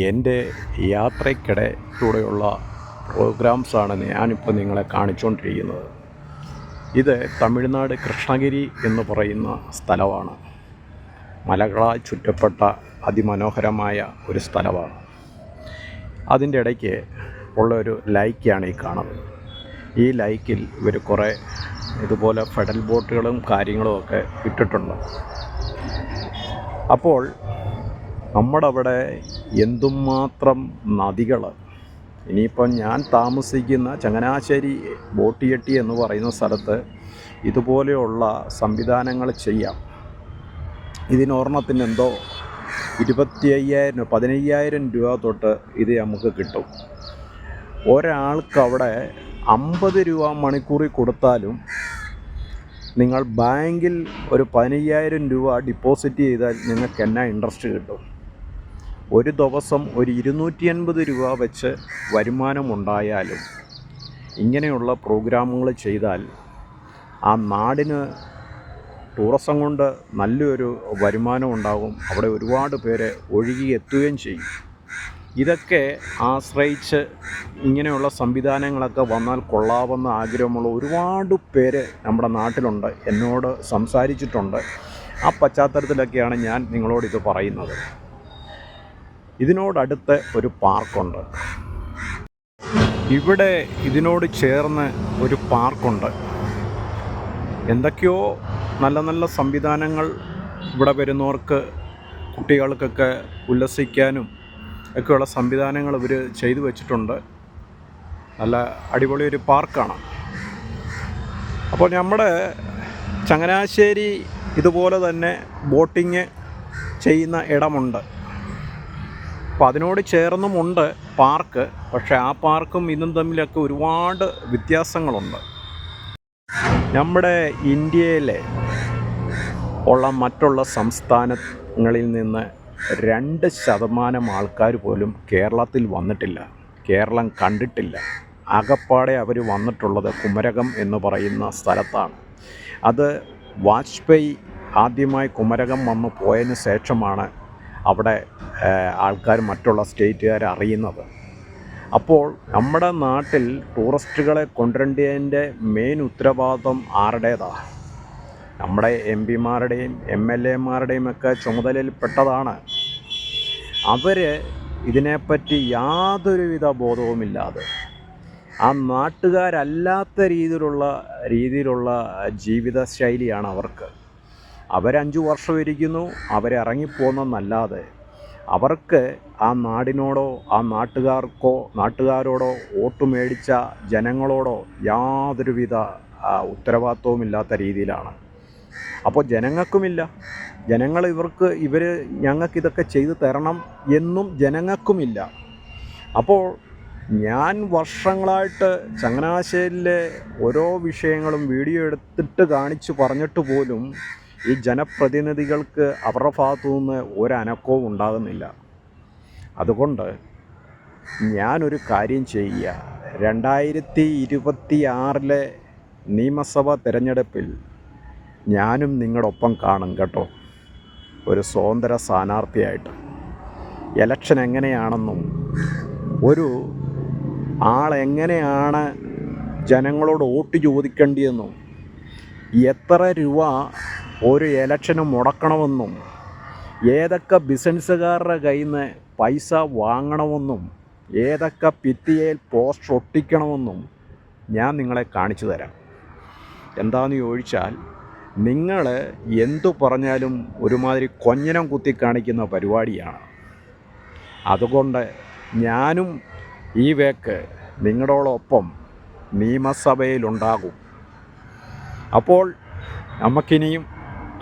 എൻ്റെ യാത്രയ്ക്കിടയിലൂടെയുള്ള പ്രോഗ്രാംസാണ് ഞാനിപ്പോൾ നിങ്ങളെ കാണിച്ചുകൊണ്ടിരിക്കുന്നത്. ഇത് തമിഴ്നാട് കൃഷ്ണഗിരി എന്ന് പറയുന്ന സ്ഥലമാണ്. മലകളാൽ ചുറ്റപ്പെട്ട അതിമനോഹരമായ ഒരു സ്ഥലമാണ്. അതിൻ്റെ ഇടയ്ക്ക് ഉള്ളൊരു ലൈക്കാണ് ഈ കാണുന്നത്. ഈ ലൈക്കിൽ ഇവർ കുറേ ഇതുപോലെ ഫെഡൽ ബോട്ടുകളും കാര്യങ്ങളും ഒക്കെ ഇട്ടിട്ടുണ്ട്. അപ്പോൾ നമ്മുടെ അവിടെ എന്തുമാത്രം നദികൾ. ഇനിയിപ്പം ഞാൻ താമസിക്കുന്ന ചങ്ങനാശ്ശേരി ബോട്ടിയെട്ടി എന്ന് പറയുന്ന സ്ഥലത്ത് ഇതുപോലെയുള്ള സംവിധാനങ്ങൾ ചെയ്യാം. ഇതിനൊരെണ്ണത്തിന് എന്തോ 15,000 രൂപ തൊട്ട് ഇത് നമുക്ക് കിട്ടും. ഒരാൾക്ക് അവിടെ 50 രൂപ മണിക്കൂറിൽ കൊടുത്താലും നിങ്ങൾ ബാങ്കിൽ ഒരു 15,000 രൂപ ഡിപ്പോസിറ്റ് ചെയ്താൽ നിങ്ങൾക്ക് എന്നാ ഇൻട്രസ്റ്റ് കിട്ടും. ഒരു ദിവസം ഒരു 280 രൂപ വെച്ച് വരുമാനമുണ്ടായാലും ഇങ്ങനെയുള്ള പ്രോഗ്രാമുകൾ ചെയ്താൽ ആ നാടിന് ടൂറിസം കൊണ്ട് നല്ലൊരു വരുമാനം ഉണ്ടാകും. അവിടെ ഒരുപാട് പേര് ഒഴുകി എത്തുകയും ചെയ്യും. ഇതൊക്കെ ആശ്രയിച്ച് ഇങ്ങനെയുള്ള സംവിധാനങ്ങളൊക്കെ വന്നാൽ കൊള്ളാവുന്ന ആഗ്രഹമുള്ള ഒരുപാട് പേര് നമ്മുടെ നാട്ടിലുണ്ട്, എന്നോട് സംസാരിച്ചിട്ടുണ്ട്. ആ പശ്ചാത്തലത്തിലൊക്കെയാണ് ഞാൻ നിങ്ങളോടിത് പറയുന്നത്. ഇതിനോടടുത്ത് ഒരു പാർക്കുണ്ട്. ഇവിടെ ഇതിനോട് ചേർന്ന് ഒരു പാർക്കുണ്ട്. എന്തൊക്കെയോ നല്ല നല്ല സംവിധാനങ്ങൾ ഇവിടെ വരുന്നവർക്ക് കുട്ടികൾക്കൊക്കെ ഉല്ലസിക്കാനും ഒക്കെയുള്ള സംവിധാനങ്ങൾ ഇവർ ചെയ്തു വച്ചിട്ടുണ്ട്. നല്ല അടിപൊളി ഒരു പാർക്കാണ്. അപ്പോൾ നമ്മുടെ ചങ്ങനാശ്ശേരി ഇതുപോലെ തന്നെ ബോട്ടിങ് ചെയ്യുന്ന ഇടമുണ്ട്. അപ്പോൾ അതിനോട് ചേർന്നുമുണ്ട് പാർക്ക്. പക്ഷേ ആ പാർക്കും ഇതും തമ്മിലൊക്കെ ഒരുപാട് വ്യത്യാസങ്ങളുണ്ട്. നമ്മുടെ ഇന്ത്യയിലെ ഉള്ള മറ്റുള്ള സംസ്ഥാനങ്ങളിൽ നിന്ന് 2% ആൾക്കാർ പോലും കേരളത്തിൽ വന്നിട്ടില്ല, കേരളം കണ്ടിട്ടില്ല. ആകപ്പാടെ അവർ വന്നിട്ടുള്ളത് കുമരകം എന്ന് പറയുന്ന സ്ഥലത്താണ്. അത് വാജ്പേയി ആദ്യമായി കുമരകം വന്ന് പോയതിന് ശേഷമാണ് അവിടെ ആൾക്കാർ മറ്റുള്ള സ്റ്റേറ്റുകാർ അറിയുന്നത്. അപ്പോൾ നമ്മുടെ നാട്ടിൽ ടൂറിസ്റ്റുകളെ കൊണ്ടുവരേണ്ടതിൻ്റെ മെയിൻ ഉത്തരവാദിത്വം ആരുടേതാണ്? നമ്മുടെ MP-മാരുടെയും MLA-മാരുടെയും ഒക്കെ ചുമതലയിൽപ്പെട്ടതാണ്. അവർ ഇതിനെപ്പറ്റി യാതൊരുവിധ ബോധവുമില്ലാതെ ആ നാട്ടുകാരല്ലാത്ത രീതിയിലുള്ള ജീവിതശൈലിയാണ് അവർക്ക്. 5 വർഷം ഇരിക്കുന്നു, അവരിറങ്ങിപ്പോകുന്നതെന്നല്ലാതെ അവർക്ക് ആ നാടിനോടോ ആ നാട്ടുകാരോടോ വോട്ട് മേടിച്ച ജനങ്ങളോടോ യാതൊരുവിധ ഉത്തരവാദിത്വവുമില്ലാത്ത രീതിയിലാണ്. അപ്പോൾ ജനങ്ങൾക്കുമില്ല. ഇവർ ഞങ്ങൾക്കിതൊക്കെ ചെയ്തു തരണം എന്നും ജനങ്ങൾക്കുമില്ല. അപ്പോൾ ഞാൻ വർഷങ്ങളായിട്ട് ചങ്ങനാശ്ശേരിയിലെ ഓരോ വിഷയങ്ങളും വീഡിയോ എടുത്തിട്ട് കാണിച്ചു പറഞ്ഞിട്ട് പോലും ഈ ജനപ്രതിനിധികൾക്ക് അവരുടെ ഭാഗത്തു നിന്ന് ഒരനക്കവും ഉണ്ടാകുന്നില്ല. അതുകൊണ്ട് ഞാനൊരു കാര്യം ചെയ്യുക. 2026 നിയമസഭാ തിരഞ്ഞെടുപ്പിൽ ഞാനും നിങ്ങളുടെ ഒപ്പം കാണും കേട്ടോ, ഒരു സ്വതന്ത്ര സ്ഥാനാർത്ഥിയായിട്ട്. ഇലക്ഷൻ എങ്ങനെയാണെന്നും ഒരു ആളെങ്ങനെയാണ് ജനങ്ങളോട് വോട്ട് ചോദിക്കേണ്ടതെന്നും എത്ര രൂപ ഒരു ഇലക്ഷന് മുടക്കണമെന്നും ഏതൊക്കെ ബിസിനസ്സുകാരുടെ കയ്യിൽ നിന്ന് പൈസ വാങ്ങണമെന്നും ഏതൊക്കെ ഭിത്തിയിൽ പോസ്റ്റർ ഒട്ടിക്കണമെന്നും ഞാൻ നിങ്ങളെ കാണിച്ചു തരാം. എന്താണെന്ന് ചോദിച്ചാൽ, നിങ്ങൾ എന്തു പറഞ്ഞാലും ഒരുമാതിരി കൊഞ്ഞനം കുത്തി കാണിക്കുന്ന പരിപാടിയാണ്. അതുകൊണ്ട് ഞാനും ഈ വേക്ക് നിങ്ങളോടൊപ്പം നിയമസഭയിലുണ്ടാകും. അപ്പോൾ നമുക്കിനിയും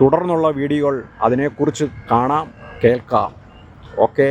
തുടർന്നുള്ള വീഡിയോകൾ അതിനെക്കുറിച്ച് കാണാം, കേൾക്കാം. ഓക്കേ.